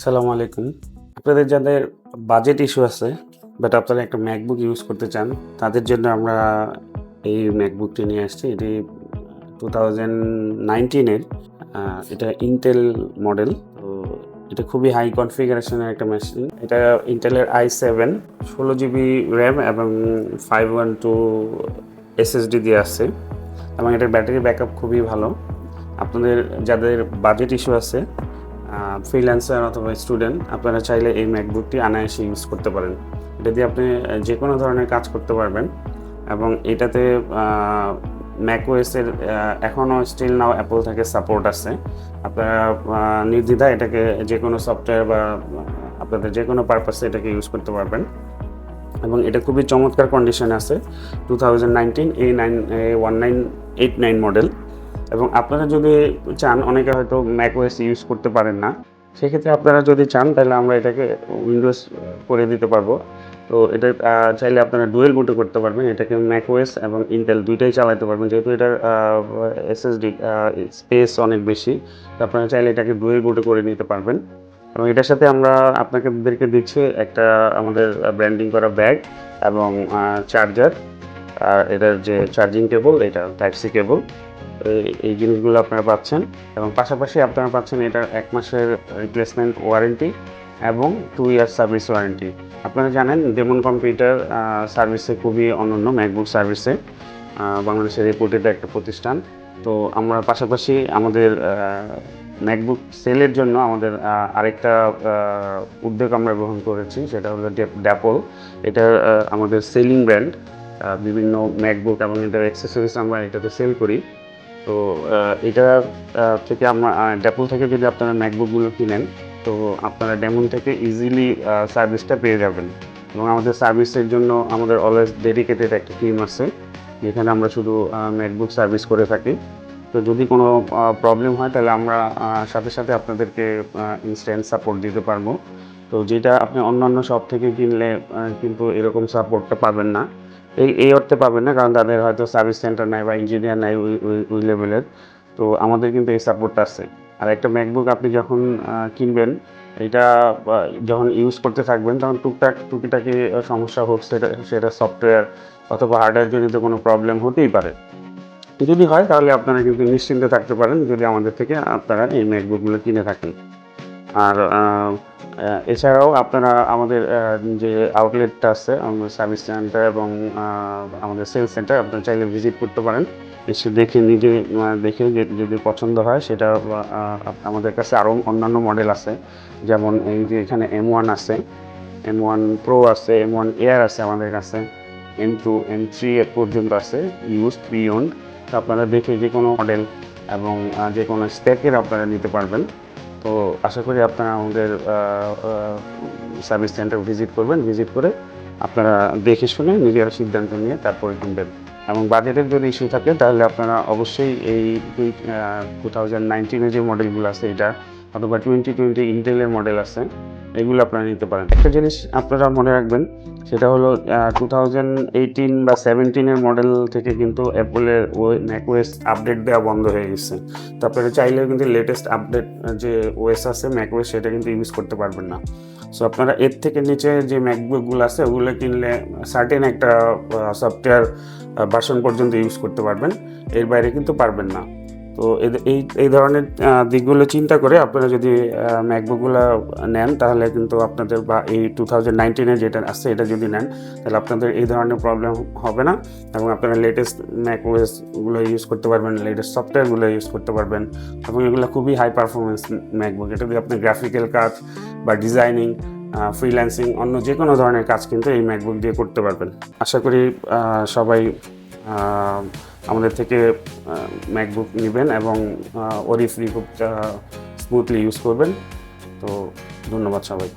আসসালামু আলাইকুম। আপনাদের যাদের বাজেট ইস্যু আছে বাট আপনারা একটা ম্যাকবুক ইউজ করতে চান, তাদের জন্য আমরা এই ম্যাকবুকটি নিয়ে আসছি। এটি 2019 এর এটা ইন্টেল মডেল। তো এটা খুবই হাই কনফিগারেশনের একটা মেশিন। এটা ইন্টেলের i7 16 GB র্যাম এবং 512 SSD দিয়ে আসছে এবং এটার ব্যাটারি ব্যাকআপ খুবই ভালো। আপনাদের যাদের বাজেট ইস্যু আছে, ফ্রিল্যান্সার অথবা স্টুডেন্ট, আপনারা চাইলে এই ম্যাকবুকটি অনায়াসে ইউজ করতে পারেন। এটা দিয়ে আপনি যে কোনো ধরনের কাজ করতে পারবেন এবং এটাতে ম্যাকওএসের এখনও স্টিল নাও অ্যাপল থেকে সাপোর্ট আছে। আপনারা নির্দ্বিধায় এটাকে যে কোনো সফটওয়্যার বা আপনাদের যে কোনো পারপাসে এটাকে ইউজ করতে পারবেন এবং এটা খুবই চমৎকার কন্ডিশনে আছে। 2019 A1989 মডেল। এবং আপনারা যদি চান, অনেকে হয়তো ম্যাকওএস ইউজ করতে পারেন না, সেক্ষেত্রে আপনারা যদি চান তাহলে আমরা এটাকে উইন্ডোজ করে দিতে পারবো। তো এটা চাইলে আপনারা ডুয়েল বুটও করতে পারবেন, এটাকে ম্যাকওএস এবং ইন্টেল দুইটাই চালাতে পারবেন, যেহেতু এটার এসএসডি স্পেস অনেক বেশি। তো আপনারা চাইলে এটাকে ডুয়েল বুটও করে নিতে পারবেন। এবং এটার সাথে আমরা আপনাদেরকে দিচ্ছি একটা আমাদের ব্র্যান্ডিং করা ব্যাগ এবং চার্জার, আর এটার যে চার্জিং কেবল, এটা টাইপ সি কেবল, এই জিনিসগুলো আপনারা পাচ্ছেন। এবং পাশাপাশি আপনারা পাচ্ছেন এটার 1 মাসের রিপ্লেসমেন্ট ওয়ারেন্টি এবং 2 ইয়ার সার্ভিস ওয়ারেন্টি। আপনারা জানেন ডেমন কম্পিউটার সার্ভিসে খুবই অনন্য, ম্যাকবুক সার্ভিসে বাংলাদেশের রেপুটেড একটা প্রতিষ্ঠান। তো আমরা পাশাপাশি আমাদের ম্যাকবুক সেলের জন্য আমাদের আরেকটা উদ্যোগ আমরা গ্রহণ করেছি, সেটা হলো ড্যাপল। এটা আমাদের সেলিং ব্র্যান্ড। বিভিন্ন ম্যাকবুক এবং এটার অ্যাক্সেসরিজ আমরা এটাতে সেল করি। তো এটা থেকে আমরা ড্যাপল থেকে যদি আপনারা ম্যাকবুকগুলো কিনেন, তো আপনারা ডেমন থেকে ইজিলি সার্ভিসটা পেয়ে যাবেন। এবং আমাদের সার্ভিসের জন্য আমাদের অলওয়েজ ডেডিকেটেড একটা টিম আছে, যেখানে আমরা শুধু ম্যাকবুক সার্ভিস করে থাকি। তো যদি কোনো প্রবলেম হয় তাহলে আমরা সাথে সাথে আপনাদেরকে ইনস্ট্যান্ট সাপোর্ট দিতে পারবো। তো যেটা আপনি অন্যান্য শপ থেকে কিনলে কিন্তু এরকম সাপোর্টটা পাবেন না। এই অর্থে পাবেন না কারণ তাদের হয়তো সার্ভিস সেন্টার নাই বা ইঞ্জিনিয়ার নাই ওই লেভেলের। তো আমাদের কিন্তু এই সাপোর্টটা আছে। আর একটা ম্যাকবুক আপনি যখন কিনবেন, এটা যখন ইউজ করতে থাকবেন, তখন টুকিটাকি সমস্যা হোক, সেটা সফটওয়্যার অথবা হার্ডওয়্যার জনিত কোনো প্রবলেম হতেই পারে। যদি হয় তাহলে আপনারা কিন্তু নিশ্চিন্তে থাকতে পারেন যদি আমাদের থেকে আপনারা এই ম্যাকবুকগুলো কিনে থাকেন। আর এছাড়াও আপনারা আমাদের যে আউটলেটটা আছে, আমাদের সার্ভিস সেন্টার এবং আমাদের সেলস সেন্টার, আপনারা চাইলে ভিজিট করতে পারেন। এসে দেখে নিজে দেখে যদি পছন্দ হয়, সেটা আমাদের কাছে আরও অন্যান্য মডেল আছে। যেমন এই যে এখানে M1 আছে, M1 Pro আছে, M1 Air আছে আমাদের কাছে, M2 M3 এর পর্যন্ত আছে, ইউজ প্রি ওন্ড। তো আপনারা দেখে যে কোনো মডেল এবং যে কোনো স্পেকের আপনারা নিতে পারবেন। তো আশা করি আপনারা আমাদের সার্ভিস সেন্টার ভিজিট করবেন, ভিজিট করে আপনারা দেখে শুনে নিজেরা সিদ্ধান্ত নিয়ে তারপরে কিনবেন। এবং বাজেটের যদি ইস্যু থাকে তাহলে আপনারা অবশ্যই এই 2019 যে মডেলগুলো আছে এটা, অথবা 2020 ইন্টেলের মডেল আছে, এগুলো আপনারা নিতে পারেন। একটা জিনিস আপনারা মনে রাখবেন, সেটা হলো 2018 বা 17 মডেল থেকে কিন্তু অ্যাপলের ম্যাকওএস আপডেট দেওয়া বন্ধ হয়ে গেছে। তো আপনারা চাইলেও কিন্তু লেটেস্ট আপডেট যে ওএস আছে ম্যাকওএস, সেটা কিন্তু ইউজ করতে পারবেন না। সো আপনারা এর থেকে নিচে যে ম্যাকবুকগুলো আছে ওগুলো কিনলে সার্টেন একটা সফটওয়্যার ভার্সন পর্যন্ত ইউজ করতে পারবেন, এর বাইরে কিন্তু পারবেন না। তো এই ধরনের দিকগুলো চিন্তা করে আপনারা যদি ম্যাকবুকগুলো নেন, তাহলে কিন্তু আপনাদের, বা এই 2019 যেটা আছে এটা যদি নেন, তাহলে আপনাদের এই ধরনের প্রবলেম হবে না এবং আপনারা লেটেস্ট ম্যাকওএসগুলো ইউজ করতে পারবেন, লেটেস্ট সফটওয়্যারগুলো ইউজ করতে পারবেন। এবং এগুলো খুবই হাই পারফরমেন্স ম্যাকবুক। এটা দিয়ে আপনি গ্রাফিক্যাল কাজ বা ডিজাইনিং, ফ্রিল্যান্সিং, অন্য যে কোনো ধরনের কাজ কিন্তু এই ম্যাকবুক দিয়ে করতে পারবেন। আশা করি সবাই আমাদের থেকে ম্যাকবুক নেবেন এবং ওরি ফ্রি খুব স্মুথলি ইউজ করবেন। তো ধন্যবাদ সবাই।